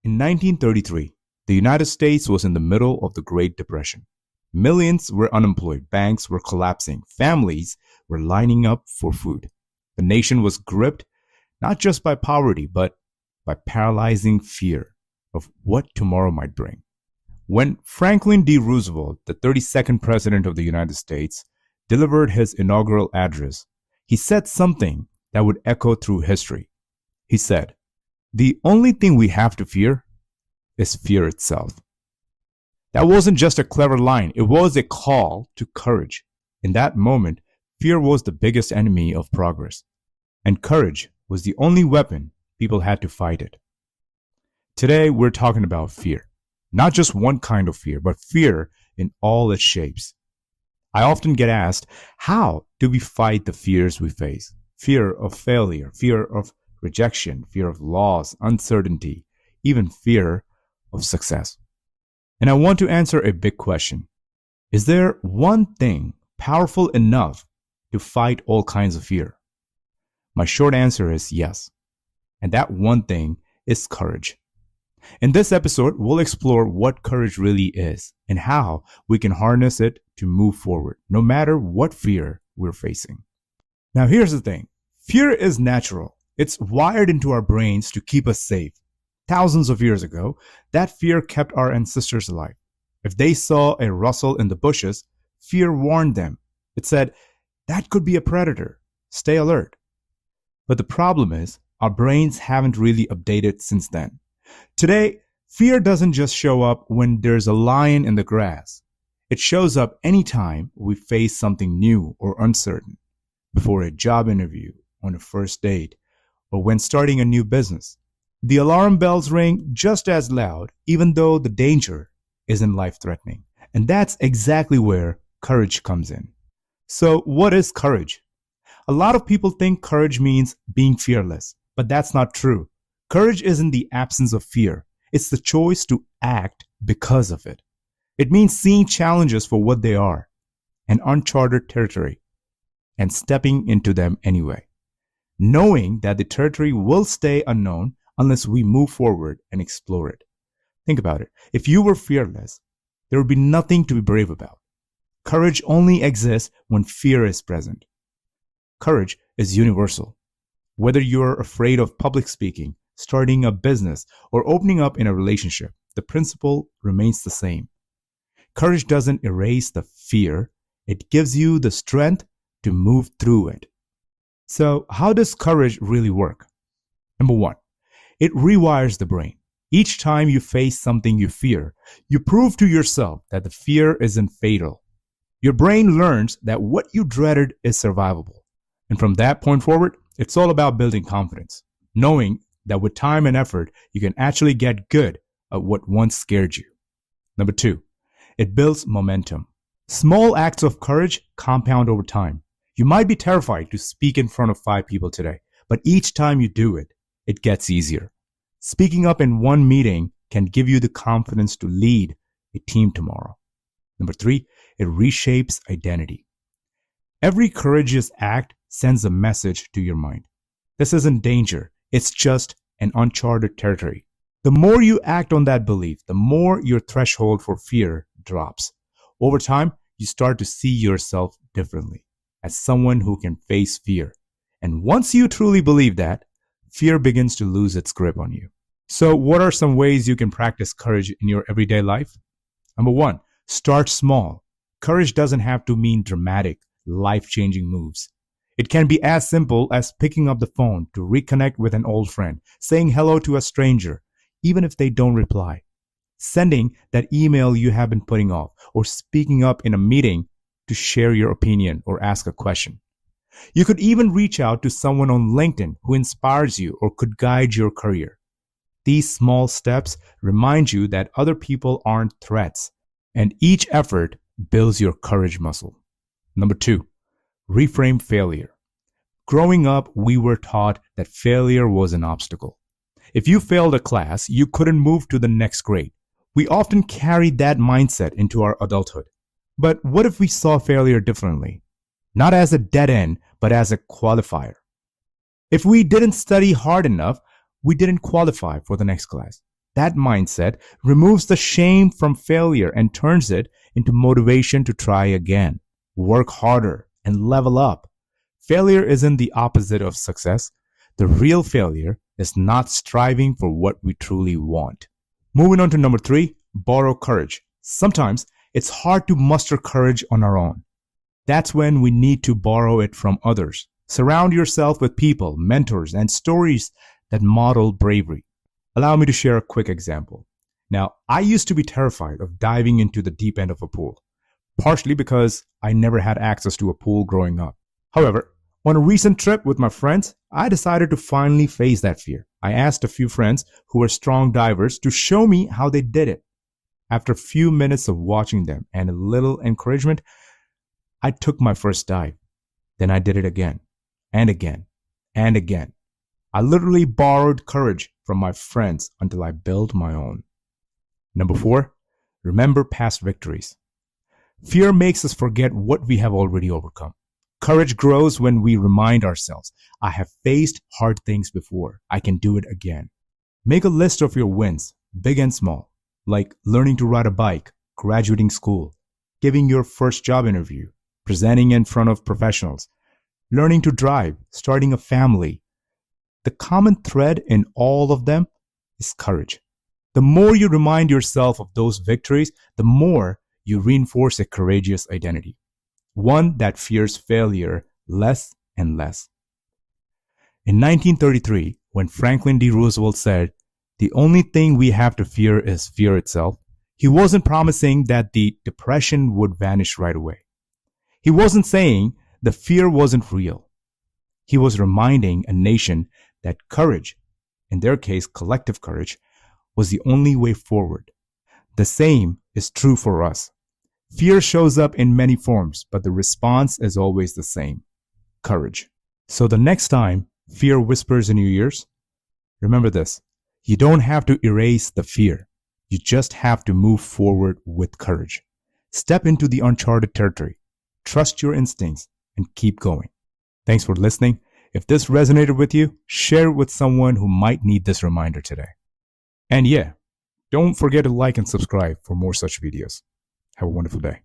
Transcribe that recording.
In 1933, the United States was in the middle of the Great Depression. Millions were unemployed, banks were collapsing, families were lining up for food. The nation was gripped not just by poverty, but by paralyzing fear of what tomorrow might bring. When Franklin D. Roosevelt, the 32nd President of the United States, delivered his inaugural address, he said something that would echo through history. He said, "The only thing we have to fear is fear itself." That wasn't just a clever line, it was a call to courage. In that moment, fear was the biggest enemy of progress, and courage was the only weapon people had to fight it. Today, we're talking about fear. Not just one kind of fear, but fear in all its shapes. I often get asked, how do we fight the fears we face? Fear of failure, fear of rejection, fear of loss, uncertainty, even fear of success. And I want to answer a big question. Is there one thing powerful enough to fight all kinds of fear? My short answer is yes. And that one thing is courage. In this episode, we'll explore what courage really is and how we can harness it to move forward, no matter what fear we're facing. Now, here's the thing. Fear is natural. It's wired into our brains to keep us safe. Thousands of years ago, that fear kept our ancestors alive. If they saw a rustle in the bushes, fear warned them. It said, that could be a predator. Stay alert. But the problem is, our brains haven't really updated since then. Today, fear doesn't just show up when there's a lion in the grass. It shows up anytime we face something new or uncertain, before a job interview, on a first date, or when starting a new business. The alarm bells ring just as loud, even though the danger isn't life-threatening. And that's exactly where courage comes in. So, what is courage? A lot of people think courage means being fearless, but that's not true. Courage isn't the absence of fear. It's the choice to act because of it. It means seeing challenges for what they are, an uncharted territory, and stepping into them anyway. Knowing that the territory will stay unknown unless we move forward and explore it. Think about it. If you were fearless, there would be nothing to be brave about. Courage only exists when fear is present. Courage is universal. Whether you're afraid of public speaking, starting a business, or opening up in a relationship, the principle remains the same. Courage doesn't erase the fear. It gives you the strength to move through it. So, how does courage really work? Number one, it rewires the brain. Each time you face something you fear, you prove to yourself that the fear isn't fatal. Your brain learns that what you dreaded is survivable. And from that point forward, it's all about building confidence, knowing that with time and effort, you can actually get good at what once scared you. Number two, it builds momentum. Small acts of courage compound over time. You might be terrified to speak in front of 5 people today, but each time you do it, it gets easier. Speaking up in one meeting can give you the confidence to lead a team tomorrow. Number three, it reshapes identity. Every courageous act sends a message to your mind. This isn't danger. It's just an uncharted territory. The more you act on that belief, the more your threshold for fear drops. Over time, you start to see yourself differently, as someone who can face fear. And once you truly believe that, fear begins to lose its grip on you. So, what are some ways you can practice courage in your everyday life? Number one, start small. Courage doesn't have to mean dramatic, life-changing moves. It can be as simple as picking up the phone to reconnect with an old friend, saying hello to a stranger, even if they don't reply, sending that email you have been putting off, or speaking up in a meeting to share your opinion or ask a question. You could even reach out to someone on LinkedIn who inspires you or could guide your career. These small steps remind you that other people aren't threats, and each effort builds your courage muscle. Number two, reframe failure. Growing up, we were taught that failure was an obstacle. If you failed a class, you couldn't move to the next grade. We often carried that mindset into our adulthood. But what if we saw failure differently? Not as a dead end, but as a qualifier. If we didn't study hard enough, we didn't qualify for the next class. That mindset removes the shame from failure and turns it into motivation to try again, work harder, and level up. Failure isn't the opposite of success. The real failure is not striving for what we truly want. Moving on to number 3, borrow courage. Sometimes it's hard to muster courage on our own. That's when we need to borrow it from others. Surround yourself with people, mentors, and stories that model bravery. Allow me to share a quick example. Now, I used to be terrified of diving into the deep end of a pool, partially because I never had access to a pool growing up. However, on a recent trip with my friends, I decided to finally face that fear. I asked a few friends who were strong divers to show me how they did it. After a few minutes of watching them and a little encouragement, I took my first dive. Then I did it again and again and again. I literally borrowed courage from my friends until I built my own. Number 4, remember past victories. Fear makes us forget what we have already overcome. Courage grows when we remind ourselves, I have faced hard things before. I can do it again. Make a list of your wins, big and small, like learning to ride a bike, graduating school, giving your first job interview, presenting in front of professionals, learning to drive, starting a family. The common thread in all of them is courage. The more you remind yourself of those victories, the more you reinforce a courageous identity, one that fears failure less and less. In 1933, when Franklin D. Roosevelt said, "The only thing we have to fear is fear itself," he wasn't promising that the depression would vanish right away. He wasn't saying the fear wasn't real. He was reminding a nation that courage, in their case collective courage, was the only way forward. The same is true for us. Fear shows up in many forms, but the response is always the same: courage. So the next time fear whispers in your ears, remember this: you don't have to erase the fear. You just have to move forward with courage. Step into the uncharted territory. Trust your instincts and keep going. Thanks for listening. If this resonated with you, share it with someone who might need this reminder today. And yeah, don't forget to like and subscribe for more such videos. Have a wonderful day.